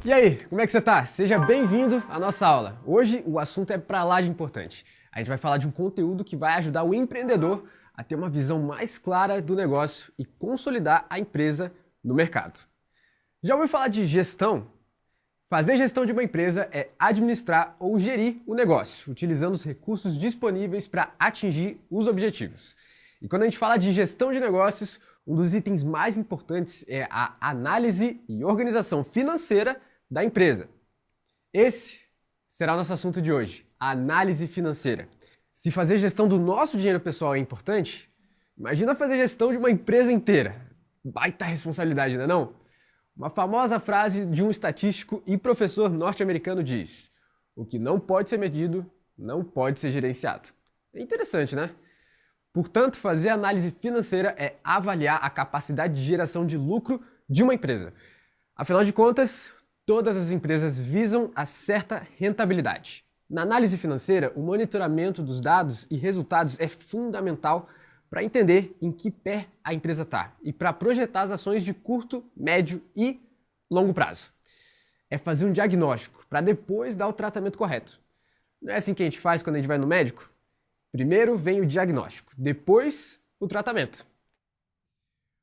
E aí, como é que você tá? Seja bem-vindo à nossa aula. Hoje o assunto é pra lá de importante. A gente vai falar de um conteúdo que vai ajudar o empreendedor a ter uma visão mais clara do negócio e consolidar a empresa no mercado. Já ouviu falar de gestão? Fazer gestão de uma empresa é administrar ou gerir o negócio, utilizando os recursos disponíveis para atingir os objetivos. E quando a gente fala de gestão de negócios, um dos itens mais importantes é a análise e organização financeira da empresa. Esse será o nosso assunto de hoje, a análise financeira. Se fazer gestão do nosso dinheiro pessoal é importante, imagina fazer gestão de uma empresa inteira. Baita responsabilidade, não é não? Uma famosa frase de um estatístico e professor norte-americano diz: o que não pode ser medido, não pode ser gerenciado. É interessante, né? Portanto, fazer análise financeira é avaliar a capacidade de geração de lucro de uma empresa. Afinal de contas, todas as empresas visam a certa rentabilidade. Na análise financeira, o monitoramento dos dados e resultados é fundamental para entender em que pé a empresa está e para projetar as ações de curto, médio e longo prazo. É fazer um diagnóstico para depois dar o tratamento correto. Não é assim que a gente faz quando a gente vai no médico? Primeiro vem o diagnóstico, depois o tratamento.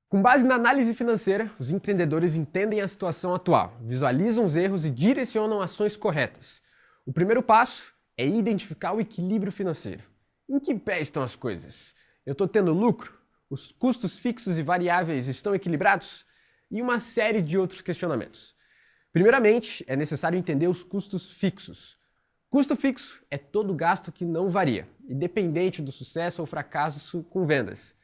Com base na análise financeira, os empreendedores entendem a situação atual, visualizam os erros e direcionam ações corretas. O primeiro passo é identificar o equilíbrio financeiro. Em que pé estão as coisas? Eu estou tendo lucro? Os custos fixos e variáveis estão equilibrados? E uma série de outros questionamentos. Primeiramente, é necessário entender os custos fixos. Custo fixo é todo gasto que não varia, independente do sucesso ou fracasso com vendas.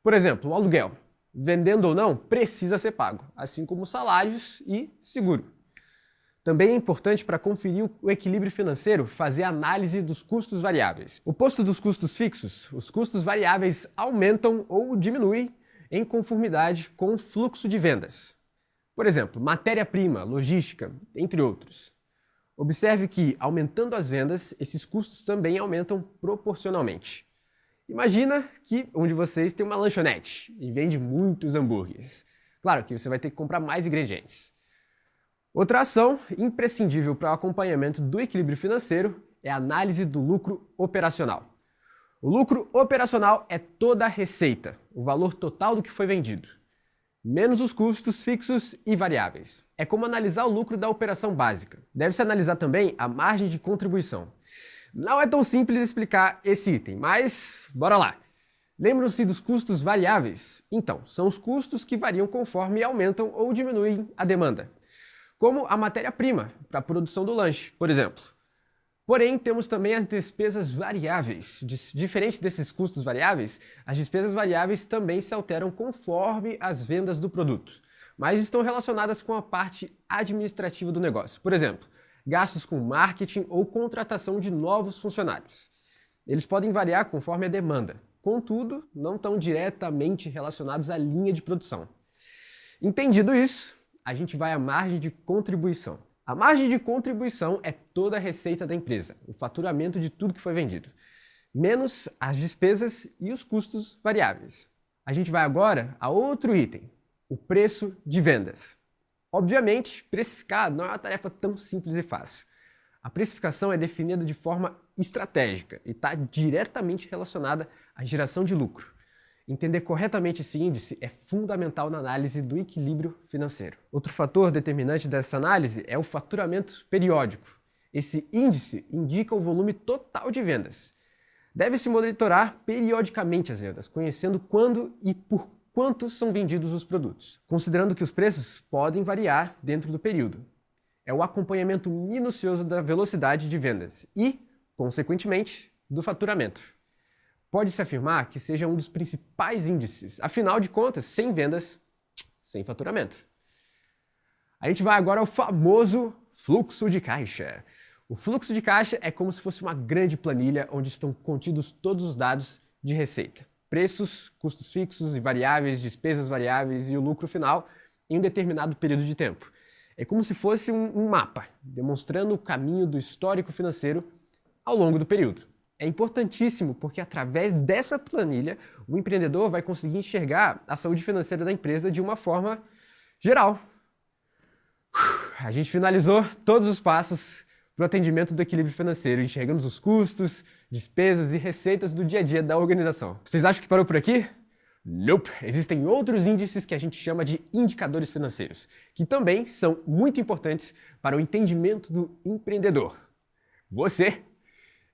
Por exemplo, o aluguel. Vendendo ou não, precisa ser pago, assim como salários e seguro. Também é importante para conferir o equilíbrio financeiro fazer análise dos custos variáveis. Oposto dos custos fixos, os custos variáveis aumentam ou diminuem em conformidade com o fluxo de vendas. Por exemplo, matéria-prima, logística, entre outros. Observe que, aumentando as vendas, esses custos também aumentam proporcionalmente. Imagina que um de vocês tem uma lanchonete e vende muitos hambúrgueres. Claro que você vai ter que comprar mais ingredientes. Outra ação imprescindível para o acompanhamento do equilíbrio financeiro é a análise do lucro operacional. O lucro operacional é toda a receita, o valor total do que foi vendido, menos os custos fixos e variáveis. É como analisar o lucro da operação básica. Deve-se analisar também a margem de contribuição. Não é tão simples explicar esse item, mas bora lá. Lembram-se dos custos variáveis? Então, são os custos que variam conforme aumentam ou diminuem a demanda, como a matéria-prima para a produção do lanche, por exemplo. Porém, temos também as despesas variáveis. Diferente desses custos variáveis, as despesas variáveis também se alteram conforme as vendas do produto, mas estão relacionadas com a parte administrativa do negócio. Por exemplo, gastos com marketing ou contratação de novos funcionários. Eles podem variar conforme a demanda, contudo, não estão diretamente relacionados à linha de produção. Entendido isso, a gente vai à margem de contribuição. A margem de contribuição é toda a receita da empresa, o faturamento de tudo que foi vendido, menos as despesas e os custos variáveis. A gente vai agora a outro item, o preço de vendas. Obviamente, precificar não é uma tarefa tão simples e fácil. A precificação é definida de forma estratégica e está diretamente relacionada à geração de lucro. Entender corretamente esse índice é fundamental na análise do equilíbrio financeiro. Outro fator determinante dessa análise é o faturamento periódico. Esse índice indica o volume total de vendas. Deve-se monitorar periodicamente as vendas, conhecendo quando e por quanto são vendidos os produtos, considerando que os preços podem variar dentro do período. É o acompanhamento minucioso da velocidade de vendas e, consequentemente, do faturamento. Pode-se afirmar que seja um dos principais índices. Afinal de contas, sem vendas, sem faturamento. A gente vai agora ao famoso fluxo de caixa. O fluxo de caixa é como se fosse uma grande planilha onde estão contidos todos os dados de receita. Preços, custos fixos e variáveis, despesas variáveis e o lucro final em um determinado período de tempo. É como se fosse um mapa, demonstrando o caminho do histórico financeiro ao longo do período. É importantíssimo porque através dessa planilha o empreendedor vai conseguir enxergar a saúde financeira da empresa de uma forma geral. A gente finalizou todos os passos para o atendimento do equilíbrio financeiro. Enxergamos os custos, despesas e receitas do dia a dia da organização. Vocês acham que parou por aqui? Nope! Existem outros índices que a gente chama de indicadores financeiros, que também são muito importantes para o entendimento do empreendedor. Você!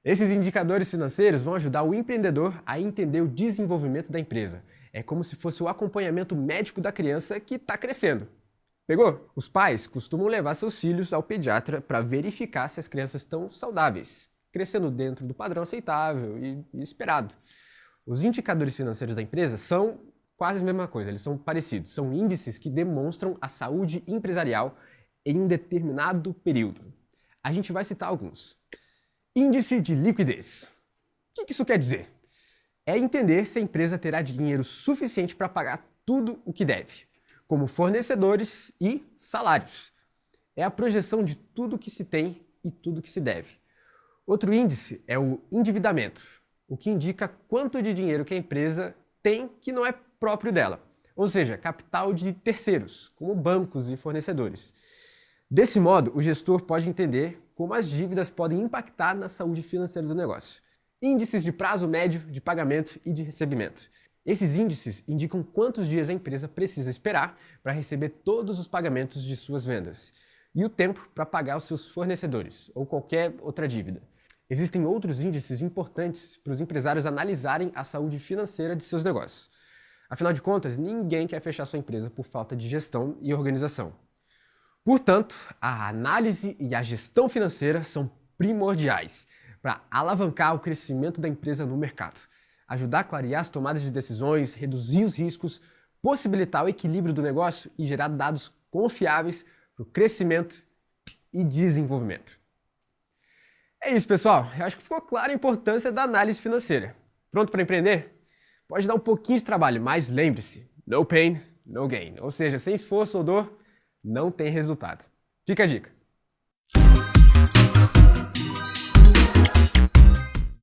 Esses indicadores financeiros vão ajudar o empreendedor a entender o desenvolvimento da empresa. É como se fosse o acompanhamento médico da criança que está crescendo. Pegou? Os pais costumam levar seus filhos ao pediatra para verificar se as crianças estão saudáveis, crescendo dentro do padrão aceitável e esperado. Os indicadores financeiros da empresa são quase a mesma coisa, eles são parecidos. São índices que demonstram a saúde empresarial em um determinado período. A gente vai citar alguns. Índice de liquidez. O que isso quer dizer? É entender se a empresa terá dinheiro suficiente para pagar tudo o que deve, como fornecedores e salários. É a projeção de tudo que se tem e tudo que se deve. Outro índice é o endividamento, o que indica quanto de dinheiro que a empresa tem que não é próprio dela, ou seja, capital de terceiros, como bancos e fornecedores. Desse modo, o gestor pode entender como as dívidas podem impactar na saúde financeira do negócio. Índices de prazo médio de pagamento e de recebimento. Esses índices indicam quantos dias a empresa precisa esperar para receber todos os pagamentos de suas vendas e o tempo para pagar os seus fornecedores ou qualquer outra dívida. Existem outros índices importantes para os empresários analisarem a saúde financeira de seus negócios. Afinal de contas, ninguém quer fechar sua empresa por falta de gestão e organização. Portanto, a análise e a gestão financeira são primordiais para alavancar o crescimento da empresa no mercado, ajudar a clarear as tomadas de decisões, reduzir os riscos, possibilitar o equilíbrio do negócio e gerar dados confiáveis para o crescimento e desenvolvimento. É isso, pessoal. Eu acho que ficou clara a importância da análise financeira. Pronto para empreender? Pode dar um pouquinho de trabalho, mas lembre-se, no pain, no gain. Ou seja, sem esforço ou dor, não tem resultado. Fica a dica.